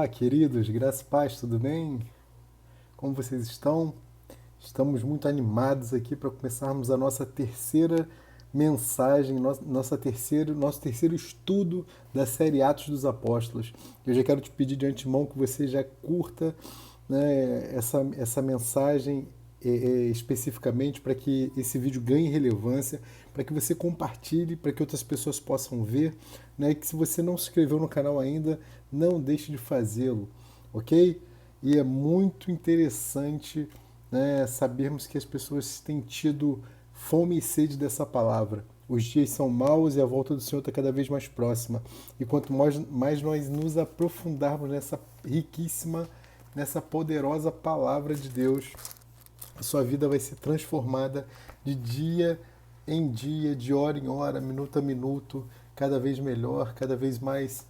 Olá, queridos, graça e paz, tudo bem? Como vocês estão? Estamos muito animados aqui para começarmos a nossa terceira mensagem, nosso terceiro estudo da série Atos dos Apóstolos. Eu já quero te pedir de antemão que você já curta, né, essa mensagem especificamente para que esse vídeo ganhe relevância, para que você compartilhe, para que outras pessoas possam ver, né, e que se você não se inscreveu no canal ainda, não deixe de fazê-lo, ok? E é muito interessante, né, sabermos que as pessoas têm tido fome e sede dessa palavra. Os dias são maus e a volta do Senhor está cada vez mais próxima. E quanto mais nós nos aprofundarmos nessa riquíssima, nessa poderosa palavra de Deus, a sua vida vai ser transformada de dia em dia, de hora em hora, minuto a minuto, cada vez melhor, cada vez mais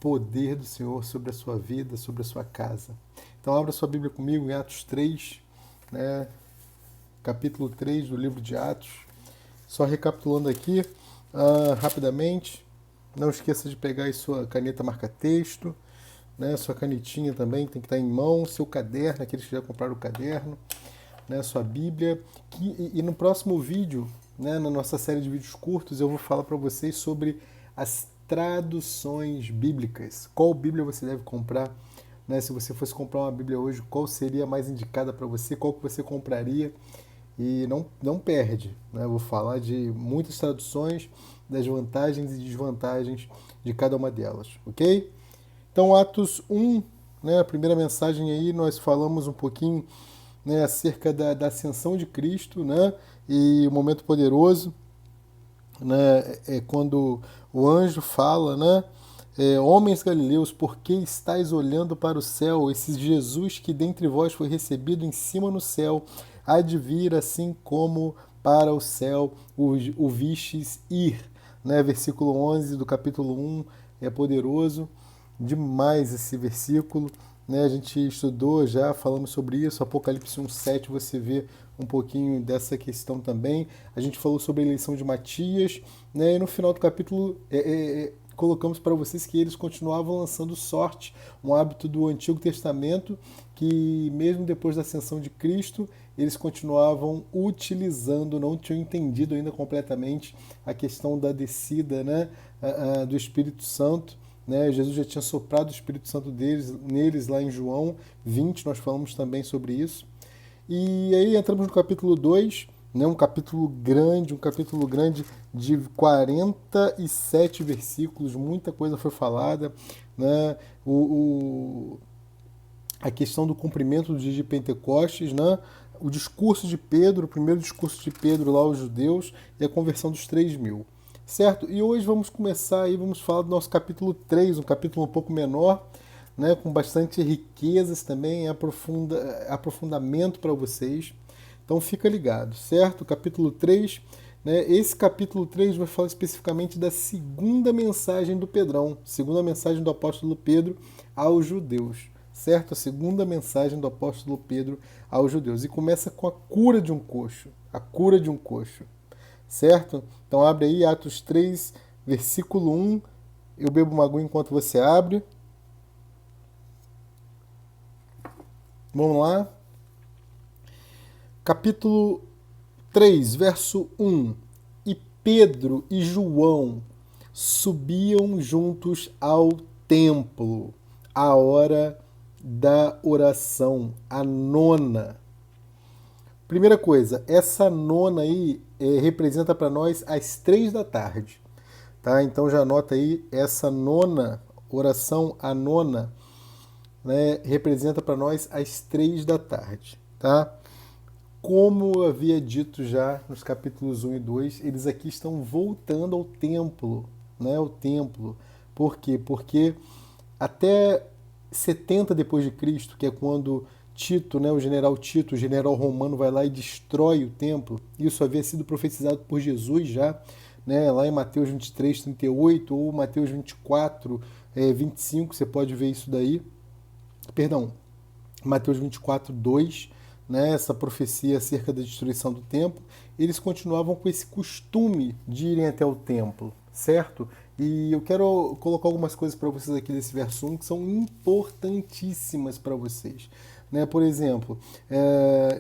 poder do Senhor sobre a sua vida, sobre a sua casa. Então abra sua Bíblia comigo em Atos 3, né, capítulo 3 do livro de Atos. Só recapitulando aqui rapidamente, não esqueça de pegar aí sua caneta marca-texto, né, sua canetinha também tem que estar em mão, seu caderno, aqueles que já compraram o caderno, né, sua Bíblia. E no próximo vídeo, né, na nossa série de vídeos curtos, eu vou falar para vocês sobre as traduções bíblicas. Qual Bíblia você deve comprar? Né, se você fosse comprar uma Bíblia hoje, qual seria a mais indicada para você? Qual que você compraria? E não perde. Né? Eu vou falar de muitas traduções, das vantagens e desvantagens de cada uma delas, ok? Então, Atos 1, né, a primeira mensagem aí, nós falamos um pouquinho, né, acerca da ascensão de Cristo, né, e o momento poderoso, né, é quando o anjo fala, né, homens galileus, por que estáis olhando para o céu? Esse Jesus que dentre vós foi recebido em cima no céu, há de vir assim como para o céu o vistes ir. Né, versículo 11 do capítulo 1 é poderoso demais esse versículo. Né, a gente estudou já, falamos sobre isso, Apocalipse 1:7, você vê um pouquinho dessa questão também. A gente falou sobre a eleição de Matias, né, e no final do capítulo colocamos para vocês que eles continuavam lançando sorte, um hábito do Antigo Testamento, que mesmo depois da ascensão de Cristo, eles continuavam utilizando, não tinham entendido ainda completamente a questão da descida, né, do Espírito Santo. Né? Jesus já tinha soprado o Espírito Santo neles lá em João 20, nós falamos também sobre isso. E aí entramos no capítulo 2, né? Um capítulo grande de 47 versículos, muita coisa foi falada. Né? A questão do cumprimento do dia de Pentecostes, né? O discurso de Pedro, o primeiro discurso de Pedro lá aos judeus e a conversão dos 3.000. Certo? E hoje vamos começar aí, vamos falar do nosso capítulo 3, um capítulo um pouco menor, né, com bastante riquezas também, aprofundamento para vocês. Então fica ligado, certo? Capítulo 3, né, esse capítulo 3 vai falar especificamente da segunda mensagem do Pedrão, segunda mensagem do apóstolo Pedro aos judeus, certo? A segunda mensagem do apóstolo Pedro aos judeus. E começa com a cura de um coxo, a cura de um coxo. Certo? Então abre aí Atos 3, versículo 1. Eu bebo uma aguinha enquanto você abre. Vamos lá. Capítulo 3, verso 1. E Pedro e João subiam juntos ao templo, à hora da oração, a nona. Primeira coisa, essa nona aí representa para nós às 3 da tarde. Tá? Então já anota aí, essa nona oração, a nona, né, representa para nós às 3 da tarde. Tá? Como eu havia dito já nos capítulos 1 e 2, eles aqui estão voltando ao templo. Né, ao templo. Por quê? Porque até 70 depois de Cristo, que é quando Tito, né, o general Tito, o general romano, vai lá e destrói o templo. Isso havia sido profetizado por Jesus já, né, lá em Mateus 23, 38 ou Mateus 24, 25, você pode ver isso daí. Perdão, Mateus 24, 2, né, essa profecia acerca da destruição do templo. Eles continuavam com esse costume de irem até o templo, certo? E eu quero colocar algumas coisas para vocês aqui desse verso 1 que são importantíssimas para vocês. Né? Por exemplo,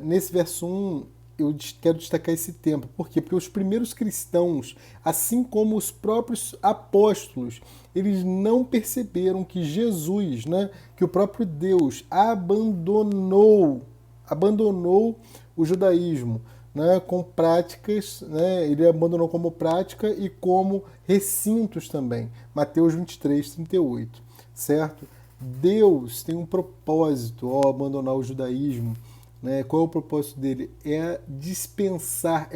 nesse verso 1 eu quero destacar esse tempo. Por quê? Porque os primeiros cristãos, assim como os próprios apóstolos, eles não perceberam que Jesus, né, que o próprio Deus abandonou o judaísmo, né, com práticas, né, ele abandonou como prática e como recintos também. Mateus 23, 38, certo? Deus tem um propósito ao abandonar o judaísmo. Né? Qual é o propósito dele? É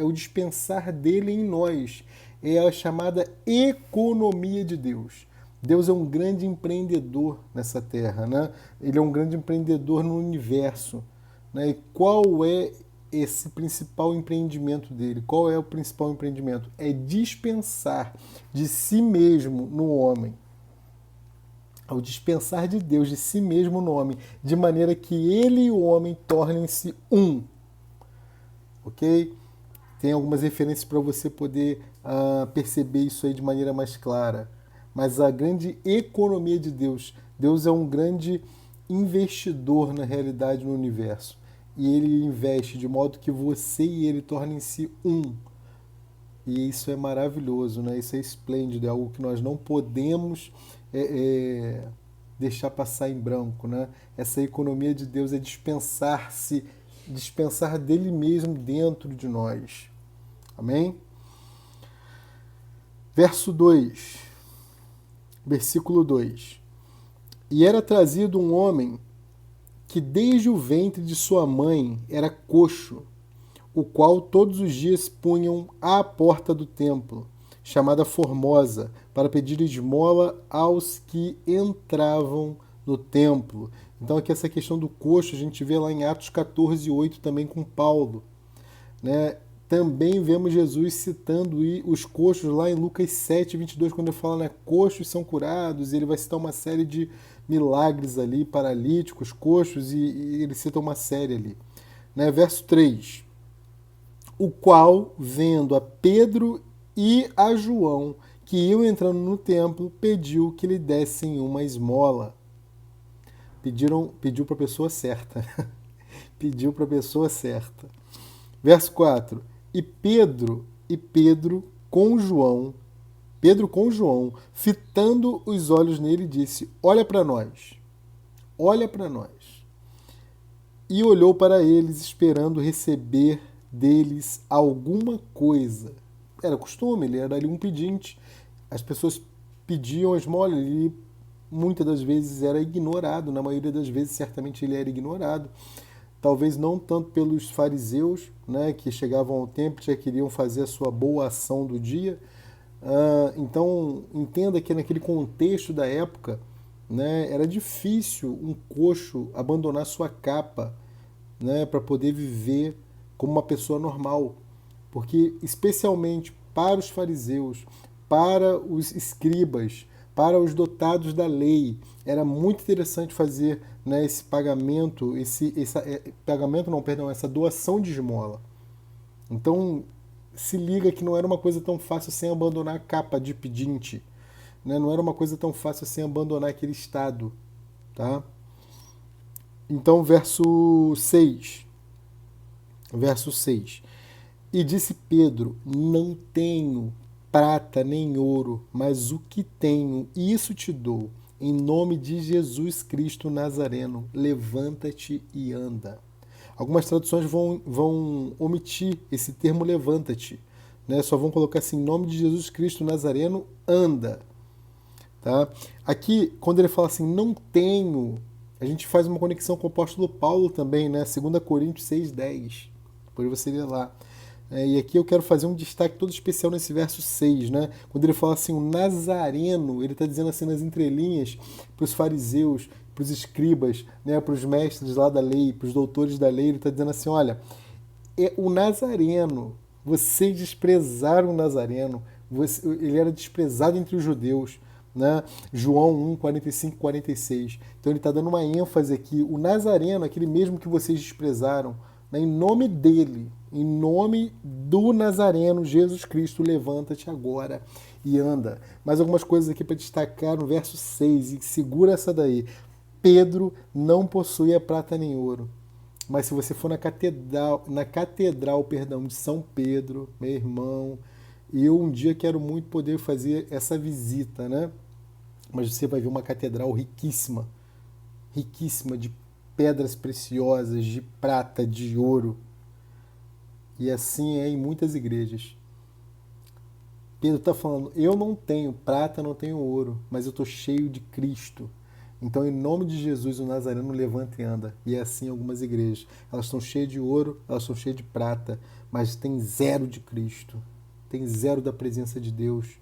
o dispensar dele em nós. É a chamada economia de Deus. Deus é um grande empreendedor nessa terra, né? Ele é um grande empreendedor no universo. Né? E qual é esse principal empreendimento dele? Qual é o principal empreendimento? É dispensar de si mesmo no homem. Ao dispensar de Deus de si mesmo no homem, de maneira que ele e o homem tornem-se um. Ok? Tem algumas referências para você poder perceber isso aí de maneira mais clara. Mas a grande economia de Deus, Deus é um grande investidor na realidade no universo. E ele investe de modo que você e ele tornem-se um. E isso é maravilhoso, né? Isso é esplêndido, é algo que nós não podemos deixar passar em branco, né? Essa economia de Deus é dispensar dele mesmo dentro de nós. Amém? Versículo 2. E era trazido um homem que desde o ventre de sua mãe era coxo, o qual todos os dias punham à porta do templo, chamada Formosa, para pedir esmola aos que entravam no templo. Então aqui essa questão do coxo a gente vê lá em Atos 14:8 também com Paulo. Né? Também vemos Jesus citando os coxos lá em Lucas 7:22, quando ele fala, né, coxos são curados, e ele vai citar uma série de milagres ali, paralíticos, coxos, e ele cita uma série ali. Né? Verso 3. O qual, vendo a Pedro e a João, que iam entrando no templo, pediu que lhe dessem uma esmola. Pediu para a pessoa certa. Pediu para a pessoa certa. Verso 4. E Pedro com João, fitando os olhos nele, disse: olha para nós. Olha para nós. E olhou para eles, esperando receber deles alguma coisa. Era costume, ele era ali um pedinte. As pessoas pediam esmola, ele muitas das vezes era ignorado, na maioria das vezes certamente ele era ignorado. Talvez não tanto pelos fariseus, né, que chegavam ao templo e já queriam fazer a sua boa ação do dia. Então, entenda que naquele contexto da época, né, era difícil um coxo abandonar sua capa, né, para poder viver como uma pessoa normal. Porque, especialmente para os fariseus, para os escribas, para os dotados da lei, era muito interessante fazer, né, esse pagamento, essa doação de esmola. Então, se liga que não era uma coisa tão fácil sem abandonar a capa de pedinte. Né? Não era uma coisa tão fácil sem abandonar aquele estado. Tá? Então, verso 6. E disse Pedro: não tenho prata nem ouro, mas o que tenho, isso te dou. Em nome de Jesus Cristo Nazareno, levanta-te e anda. Algumas traduções vão omitir esse termo levanta-te. Né? Só vão colocar assim, em nome de Jesus Cristo Nazareno, anda. Tá? Aqui, quando ele fala assim, não tenho, a gente faz uma conexão com o apóstolo Paulo também, né? 2 Coríntios 6:10. Depois você lê lá. E aqui eu quero fazer um destaque todo especial nesse verso 6, né? Quando ele fala assim, o Nazareno, ele está dizendo assim nas entrelinhas para os fariseus, para os escribas, né? Para os mestres lá da lei, para os doutores da lei, ele está dizendo assim, olha, o Nazareno, vocês desprezaram o Nazareno, ele era desprezado entre os judeus, né? João 1, 45, 46. Então ele está dando uma ênfase aqui, o Nazareno, aquele mesmo que vocês desprezaram, né? Em nome dele, em nome do Nazareno, Jesus Cristo, levanta-te agora e anda. Mais algumas coisas aqui para destacar no verso 6, e segura essa daí. Pedro não possuía prata nem ouro. Mas se você for na catedral, perdão, de São Pedro, meu irmão, eu um dia quero muito poder fazer essa visita, né? Mas você vai ver uma catedral riquíssima, riquíssima de pedras preciosas, de prata, de ouro. E assim é em muitas igrejas. Pedro está falando, eu não tenho prata, não tenho ouro, mas eu estou cheio de Cristo. Então, em nome de Jesus, o Nazareno levanta e anda. E é assim em algumas igrejas. Elas estão cheias de ouro, elas estão cheias de prata, mas tem zero de Cristo. Tem zero da presença de Deus.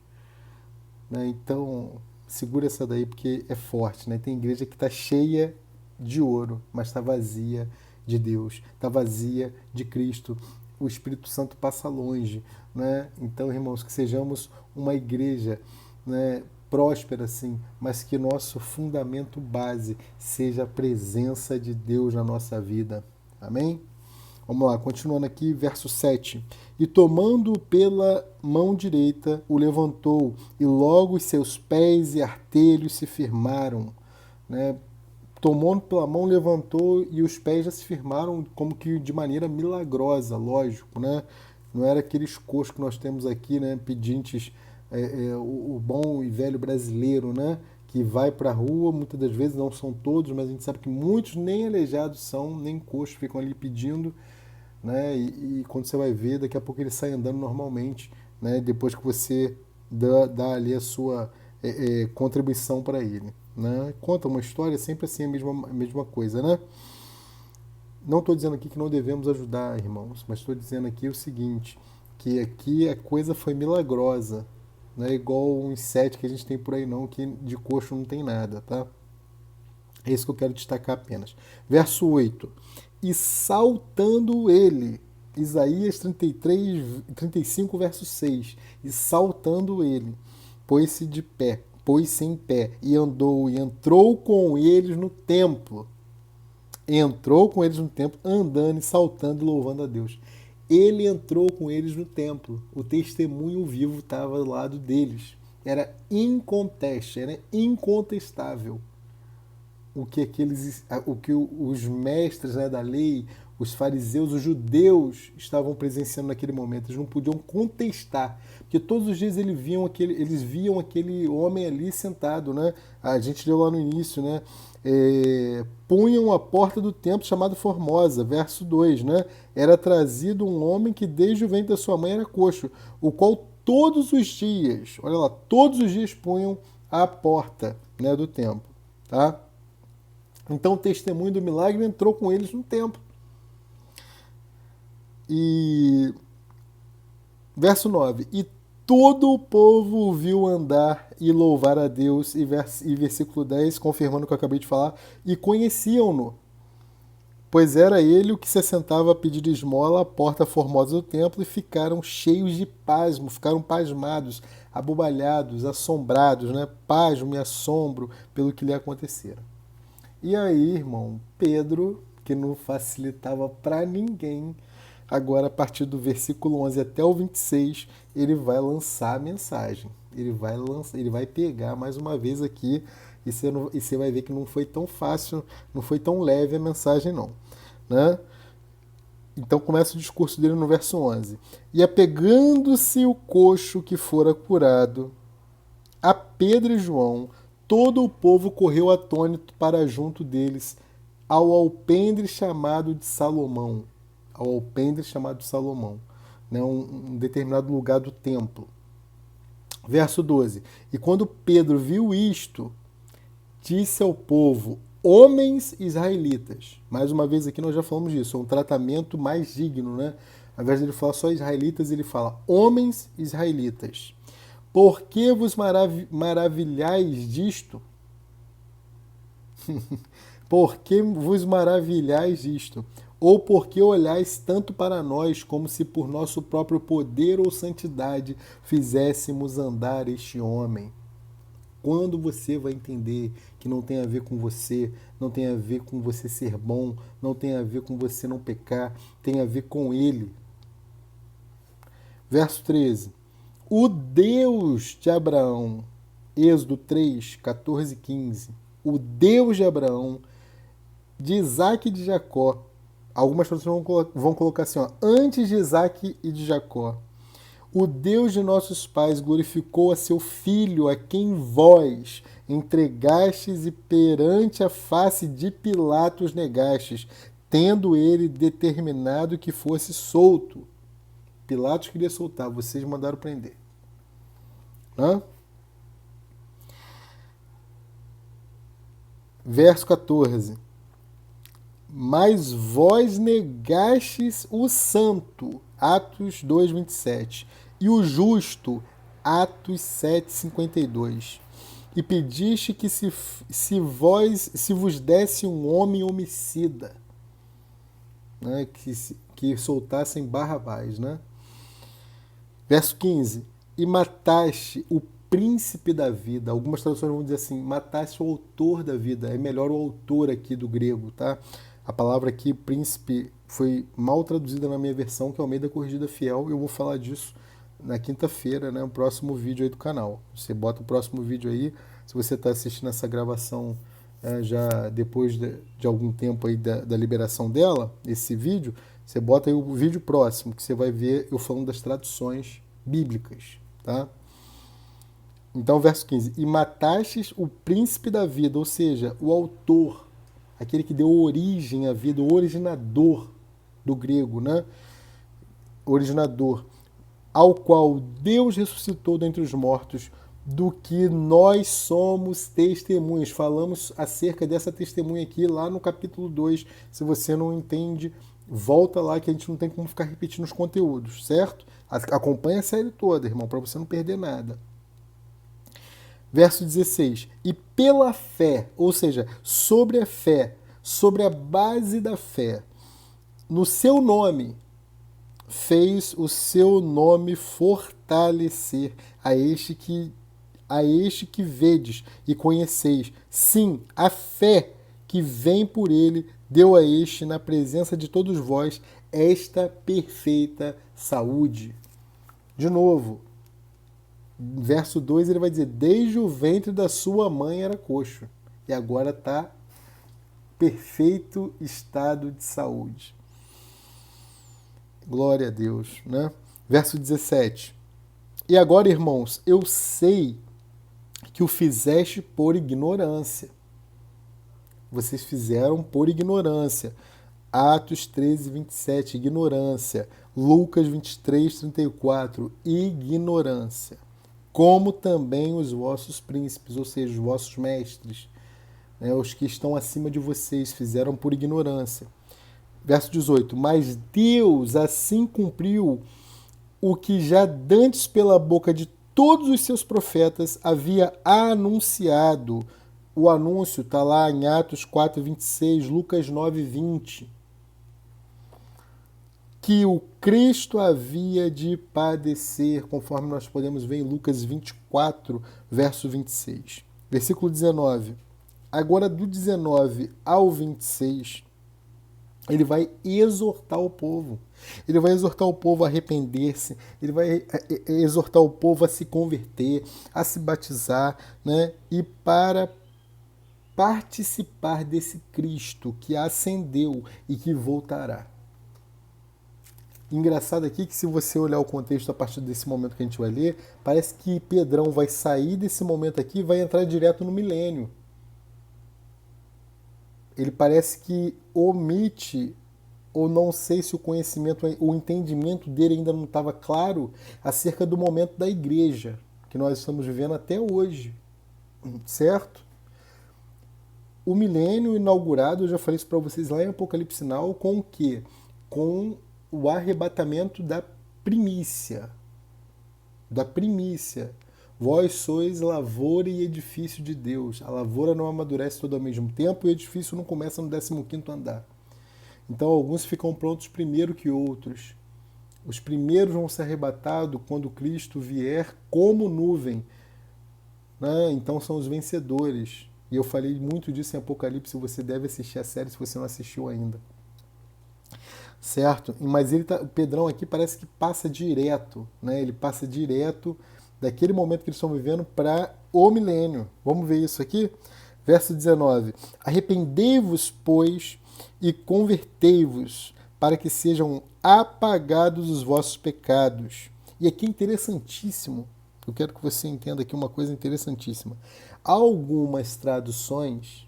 Né? Então, segura essa daí porque é forte. Né? Tem igreja que está cheia de ouro, mas está vazia de Deus. Está vazia de Cristo. O Espírito Santo passa longe. Né? Então, irmãos, que sejamos uma igreja, né, próspera, sim, mas que nosso fundamento base seja a presença de Deus na nossa vida. Amém? Vamos lá, continuando aqui, verso 7. E tomando-o pela mão direita, o levantou, e logo os seus pés e artelhos se firmaram. Né? Tomando pela mão, levantou, e os pés já se firmaram como que de maneira milagrosa, lógico, né? Não era aqueles coxos que nós temos aqui, né? Pedintes, o bom e velho brasileiro, né? Que vai para a rua, muitas das vezes, não são todos, mas a gente sabe que muitos nem aleijados são, nem coxos, ficam ali pedindo, né? E quando você vai ver, daqui a pouco ele sai andando normalmente, né? Depois que você dá ali a sua contribuição para ele. Né? Conta uma história, sempre assim, a mesma coisa, né? Não estou dizendo aqui que não devemos ajudar, irmãos, mas estou dizendo aqui o seguinte, que aqui a coisa foi milagrosa, não é igual uns 7 que a gente tem por aí não, que de coxo não tem nada, tá? É isso que eu quero destacar apenas. Verso 8. E saltando ele, Isaías 35, verso 6. E saltando ele, pôs-se em pé, e andou, e entrou com eles no templo. Entrou com eles no templo, andando e saltando e louvando a Deus. Ele entrou com eles no templo. O testemunho vivo estava ao lado deles. Era inconteste, era incontestável o que os mestres, né, da lei, os fariseus, os judeus estavam presenciando naquele momento. Eles não podiam contestar, porque todos os dias eles viam aquele homem ali sentado, né? A gente leu lá no início, né? Punham a porta do templo chamado Formosa, verso 2, né? Era trazido um homem que desde o ventre da sua mãe era coxo, o qual todos os dias, olha lá, todos os dias punham a porta, né, do templo, tá? Então o testemunho do milagre entrou com eles no templo. E verso 9. E todo o povo o viu andar e louvar a Deus. E versículo 10, confirmando o que eu acabei de falar. E conheciam-no, pois era ele o que se assentava a pedir esmola à porta formosa do templo, e ficaram cheios de pasmo, ficaram pasmados, abobalhados, assombrados, né? Pasmo e assombro pelo que lhe acontecera. E aí, irmão, Pedro, que não facilitava para ninguém, agora a partir do versículo 11 até o 26, ele vai lançar a mensagem. Ele vai pegar mais uma vez aqui, e você vai ver que não foi tão fácil, não foi tão leve a mensagem não, né? Então começa o discurso dele no verso 11. E apegando-se o coxo que fora curado a Pedro e João, todo o povo correu atônito para junto deles, ao alpendre chamado de Salomão. Ao alpendre chamado de Salomão, né? Um determinado lugar do templo. Verso 12. E quando Pedro viu isto, disse ao povo: homens israelitas. Mais uma vez aqui nós já falamos disso, é um tratamento mais digno, né? Ao invés de ele falar só israelitas, ele fala homens israelitas. Por que vos maravilhais disto? Por que vos maravilhais disto? Ou porque olhais tanto para nós, como se por nosso próprio poder ou santidade fizéssemos andar este homem? Quando você vai entender que não tem a ver com você, não tem a ver com você ser bom, não tem a ver com você não pecar, tem a ver com ele. Verso 13. O Deus de Abraão, Êxodo 3, 14 e 15. O Deus de Abraão, de Isaac e de Jacó. Algumas pessoas vão colocar assim, ó, antes de Isaac e de Jacó. O Deus de nossos pais glorificou a seu Filho, a quem vós entregastes e perante a face de Pilatos negastes, tendo ele determinado que fosse solto. Pilatos queria soltar, vocês mandaram prender. Hã? Verso 14. Mas vós negastes o santo, Atos 2, 27, e o justo, Atos 7, 52. E pediste que se vos desse um homem homicida, né, que soltassem Barrabás, né? Verso 15. E mataste o príncipe da vida. Algumas traduções vão dizer assim, mataste o autor da vida. É melhor o autor aqui do grego, tá? A palavra aqui, príncipe, foi mal traduzida na minha versão, que é Almeida Corrigida Fiel. Eu vou falar disso na quinta-feira, né? O próximo vídeo aí do canal. Você bota o próximo vídeo aí. Se você está assistindo essa gravação já depois de algum tempo aí da liberação dela, esse vídeo, você bota aí o vídeo próximo, que você vai ver eu falando das traduções bíblicas, tá? Então, verso 15. E matastes o príncipe da vida, ou seja, o autor, aquele que deu origem à vida, o originador do grego, né? Originador, ao qual Deus ressuscitou dentre os mortos, do que nós somos testemunhas. Falamos acerca dessa testemunha aqui lá no capítulo 2. Se você não entende, volta lá que a gente não tem como ficar repetindo os conteúdos, certo? Acompanha a série toda, irmão, para você não perder nada. Verso 16. E pela fé, ou seja, sobre a fé, sobre a base da fé, no seu nome, fez o seu nome fortalecer a este que vedes e conheceis. Sim, a fé que vem por ele deu a este, na presença de todos vós, esta perfeita saúde. De novo, verso 2 ele vai dizer, desde o ventre da sua mãe era coxo, e agora está perfeito estado de saúde. Glória a Deus, né? Verso 17. E agora, irmãos, eu sei que o fizeste por ignorância. Vocês fizeram por ignorância. Atos 13, 27, ignorância. Lucas 23, 34, ignorância. Como também os vossos príncipes, ou seja, os vossos mestres, né, os que estão acima de vocês, fizeram por ignorância. Verso 18. Mas Deus assim cumpriu o que já dantes pela boca de todos os seus profetas havia anunciado. O anúncio está lá em Atos 4, 26, Lucas 9, 20. Que o Cristo havia de padecer, conforme nós podemos ver em Lucas 24, verso 26. Versículo 19. Agora, do 19 ao 26, ele vai exortar o povo. Ele vai exortar o povo a arrepender-se, ele vai exortar o povo a se converter, a se batizar, né? E para participar desse Cristo que ascendeu e que voltará. Engraçado aqui que se você olhar o contexto a partir desse momento que a gente vai ler, parece que Pedrão vai sair desse momento aqui e vai entrar direto no milênio. Ele parece que omite, ou não sei se o conhecimento, o entendimento dele ainda não estava claro acerca do momento da igreja, que nós estamos vivendo até hoje, certo? O milênio inaugurado, eu já falei isso para vocês lá em Apocalipse Now, com o quê? Com o arrebatamento da primícia. Da primícia. Vós sois lavoura e edifício de Deus. A lavoura não amadurece todo ao mesmo tempo e o edifício não começa no 15º andar. Então alguns ficam prontos primeiro que outros. Os primeiros vão ser arrebatados quando Cristo vier como nuvem, né? Então são os vencedores. E eu falei muito disso em Apocalipse, você deve assistir a série se você não assistiu ainda. certo? Mas o Pedrão aqui parece que passa direto, né? Ele passa direto daquele momento que eles estão vivendo para o milênio. Vamos ver isso aqui? Verso 19. Arrependei-vos, pois, e convertei-vos, para que sejam apagados os vossos pecados. E aqui é interessantíssimo, eu quero que você entenda aqui uma coisa interessantíssima. Algumas traduções,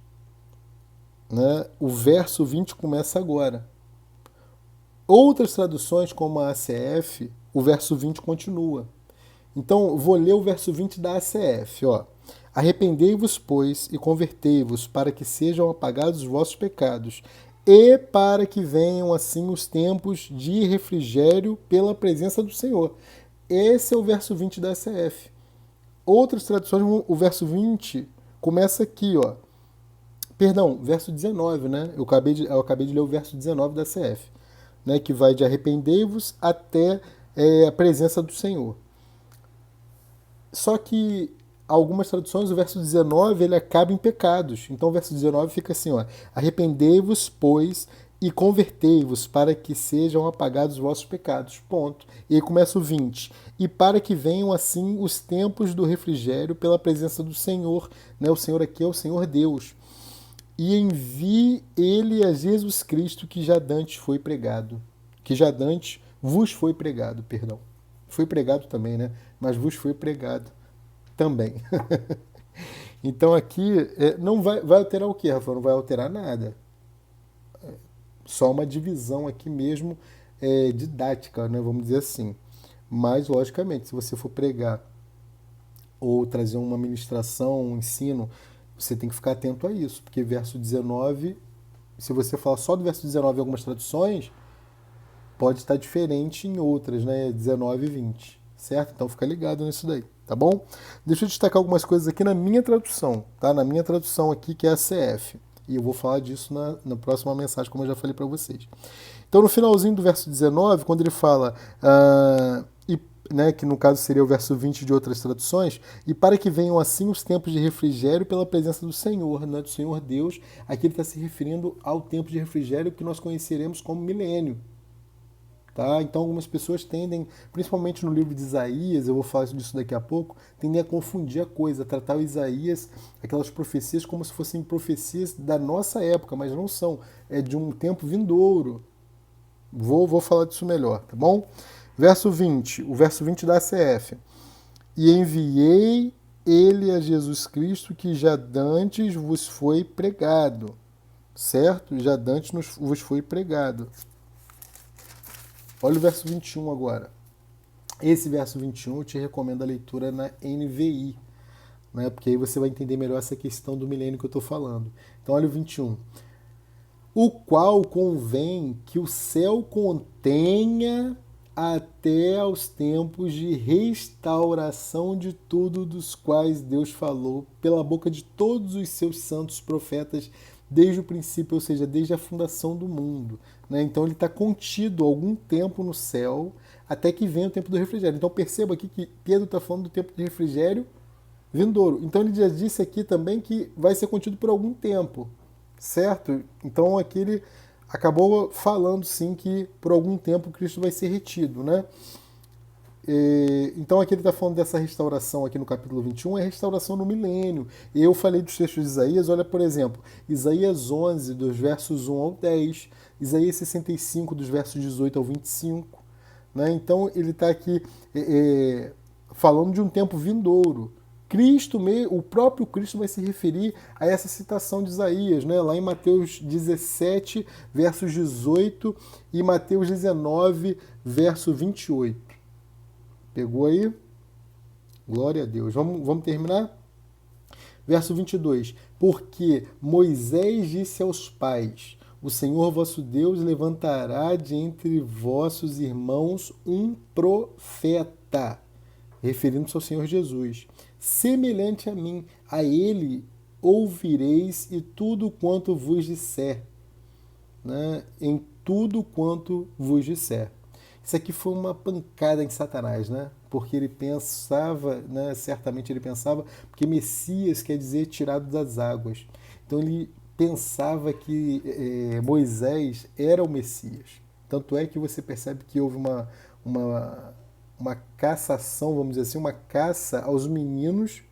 né, o verso 20 começa agora. Outras traduções, como a ACF, o verso 20 continua. Então, vou ler o verso 20 da ACF. Ó. Arrependei-vos, pois, e convertei-vos, para que sejam apagados os vossos pecados, e para que venham assim os tempos de refrigério pela presença do Senhor. Esse é o verso 20 da ACF. Outras traduções, o verso 20 começa aqui, ó. Perdão, verso 19, né? Eu acabei de ler o verso 19 da CF, né? Que vai de arrependei-vos até a presença do Senhor. Só que algumas traduções, o verso 19, ele acaba em pecados. Então o verso 19 fica assim, ó: arrependei-vos, pois, e convertei-vos, para que sejam apagados os vossos pecados. Ponto. E aí começa o 20. E para que venham assim os tempos do refrigério pela presença do Senhor. Né? O Senhor aqui é o Senhor Deus. E envie ele a Jesus Cristo, que já dantes foi pregado. Que já dantes vos foi pregado, perdão. Foi pregado também, né? Mas vos foi pregado também. Então aqui não vai alterar o quê, Rafa? Não vai alterar nada. Só uma divisão aqui mesmo didática, né? Vamos dizer assim. Mas, logicamente, se você for pregar ou trazer uma ministração, um ensino, você tem que ficar atento a isso, porque verso 19, se você falar só do verso 19 em algumas traduções, pode estar diferente em outras, né? 19 e 20, certo? Então fica ligado nisso daí, tá bom? Deixa eu destacar algumas coisas aqui na minha tradução, tá? Na minha tradução aqui, que é a CF. E eu vou falar disso na próxima mensagem, como eu já falei para vocês. Então, no finalzinho do verso 19, quando ele fala, que no caso seria o verso 20 de outras traduções, e para que venham assim os tempos de refrigério pela presença do Senhor, né, do Senhor Deus, aqui ele está se referindo ao tempo de refrigério que nós conheceremos como milênio. Tá? Então algumas pessoas tendem, principalmente no livro de Isaías, eu vou falar disso daqui a pouco, tendem a confundir a coisa, a tratar o Isaías, aquelas profecias, como se fossem profecias da nossa época, mas não são, é de um tempo vindouro. Vou falar disso melhor, tá bom? Verso 20, o verso 20 da ACF. E enviei ele a Jesus Cristo, que já dantes vos foi pregado. Certo? Já dantes vos foi pregado. Olha o verso 21 agora. Esse verso 21 eu te recomendo a leitura na NVI, né? Porque aí você vai entender melhor essa questão do milênio que eu estou falando. Então olha o 21. O qual convém que o céu contenha até aos tempos de restauração de tudo dos quais Deus falou pela boca de todos os seus santos profetas desde o princípio, ou seja, desde a fundação do mundo. Né? Então ele está contido algum tempo no céu até que venha o tempo do refrigério. Então perceba aqui que Pedro está falando do tempo de refrigério vindouro. Então ele já disse aqui também que vai ser contido por algum tempo, certo? Então aqui ele acabou falando sim que por algum tempo Cristo vai ser retido, né? Então aqui ele está falando dessa restauração aqui no capítulo 21, é restauração no milênio. E eu falei dos textos de Isaías, olha por exemplo, Isaías 11, dos versos 1 ao 10, Isaías 65, dos versos 18 ao 25. Né? Então ele está aqui falando de um tempo vindouro. Cristo, o próprio Cristo vai se referir a essa citação de Isaías, né? Lá em Mateus 17, versos 18 e Mateus 19, verso 28. Pegou aí? Glória a Deus. Vamos terminar? Verso 22. Porque Moisés disse aos pais: o Senhor vosso Deus levantará de entre vossos irmãos um profeta, referindo-se ao Senhor Jesus, semelhante a mim. A ele ouvireis e tudo quanto vos disser. Né? Em tudo quanto vos disser. Isso aqui foi uma pancada em Satanás, né? Porque ele pensava, né? Certamente ele pensava, porque Messias quer dizer tirado das águas. Então ele pensava que Moisés era o Messias. Tanto é que você percebe que houve uma, uma cassação, vamos dizer assim, uma caça aos meninos,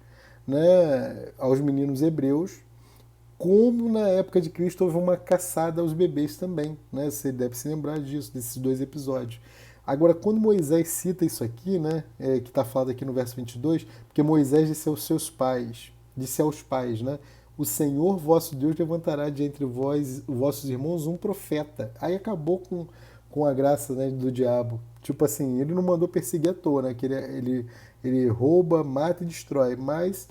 né, aos meninos hebreus, como na época de Cristo houve uma caçada aos bebês também, né? Você deve se lembrar disso, desses dois episódios. Agora, quando Moisés cita isso aqui, né, que está falado aqui no verso 22, porque Moisés disse aos pais, né, o Senhor vosso Deus levantará de entre vós, vossos irmãos, um profeta. Aí acabou com a graça, né, do diabo. Tipo assim, ele não mandou perseguir à toa, né, que ele rouba, mata e destrói, mas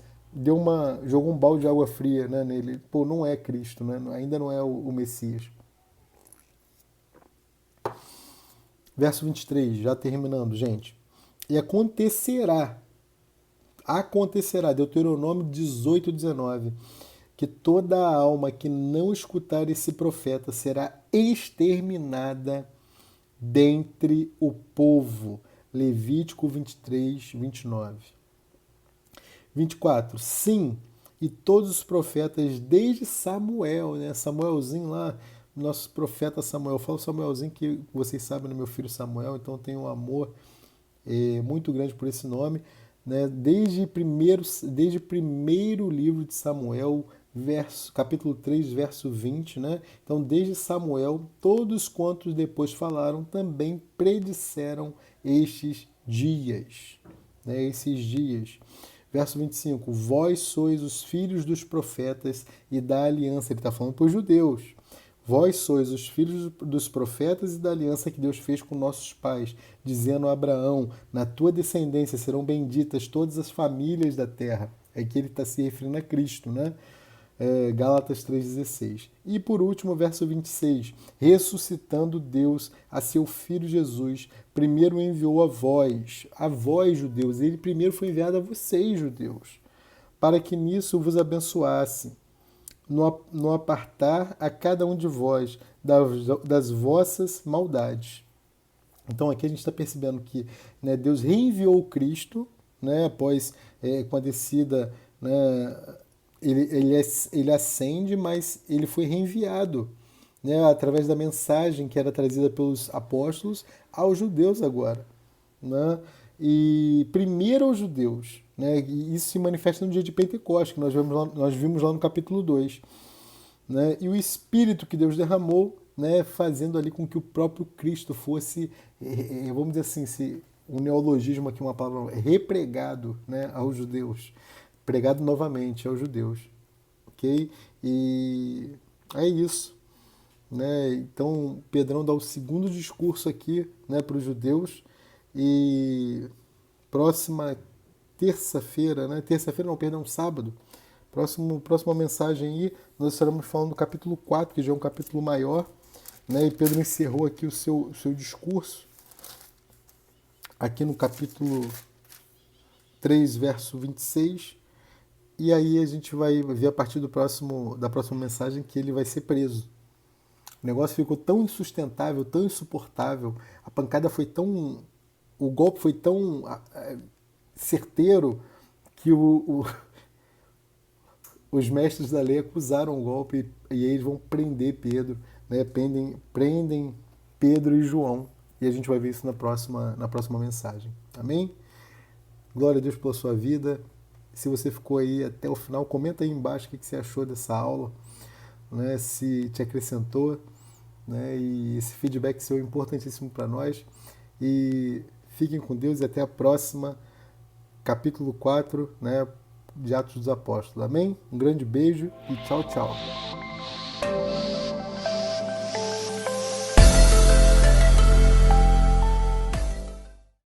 jogou um balde de água fria, né, nele. Pô, não é Cristo, né, ainda não é o Messias. Verso 23, já terminando, gente. E acontecerá, Deuteronômio 18, 19, que toda a alma que não escutar esse profeta será exterminada dentre o povo. Levítico 23, 29. 24. Sim, e todos os profetas, desde Samuel, né? Samuelzinho lá, nosso profeta Samuel. Eu falo Samuelzinho que vocês sabem, né? Meu filho Samuel, então eu tenho um amor muito grande por esse nome. Né? Desde o primeiro livro de Samuel, capítulo 3, verso 20. Né? Então, desde Samuel, todos quantos depois falaram também predisseram estes dias. Né? Esses dias. Verso 25, vós sois os filhos dos profetas e da aliança. Ele está falando para os judeus. Vós sois os filhos dos profetas e da aliança que Deus fez com nossos pais, dizendo a Abraão, na tua descendência serão benditas todas as famílias da terra. É que ele está se referindo a Cristo, né? Gálatas 3,16. E por último, verso 26. Ressuscitando Deus a seu Filho Jesus, primeiro enviou a vós, judeus. Ele primeiro foi enviado a vocês, judeus, para que nisso vos abençoasse, no apartar a cada um de vós das vossas maldades. Então aqui a gente está percebendo que, né, Deus reenviou o Cristo, né, após com a descida, né, ele ascende, mas ele foi reenviado, né, através da mensagem que era trazida pelos apóstolos aos judeus agora. Né? E primeiro aos judeus. Né? E isso se manifesta no dia de Pentecostes, que nós vimos lá no capítulo 2. Né? E o Espírito que Deus derramou, né, fazendo ali com que o próprio Cristo fosse, vamos dizer assim, um neologismo aqui, uma palavra, repregado, né, aos judeus. Pregado novamente aos judeus. Ok? E é isso. Né? Então, Pedrão dá o segundo discurso aqui, né, para os judeus. E próxima terça-feira, né? Sábado. Próxima mensagem aí, nós estaremos falando do capítulo 4, que já é um capítulo maior. Né? E Pedro encerrou aqui o seu discurso, aqui no capítulo 3, verso 26. E aí a gente vai ver a partir da próxima mensagem que ele vai ser preso. O negócio ficou tão insustentável, tão insuportável, a pancada foi tão... O golpe foi tão certeiro que os mestres da lei acusaram o golpe e aí eles vão prender Pedro, né? Prendem Pedro e João. E a gente vai ver isso na próxima mensagem. Amém? Glória a Deus pela sua vida. Se você ficou aí até o final, comenta aí embaixo o que você achou dessa aula, né? Se te acrescentou, né? E esse feedback seu é importantíssimo para nós. E fiquem com Deus e até a próxima, capítulo 4, né, de Atos dos Apóstolos. Amém? Um grande beijo e tchau, tchau.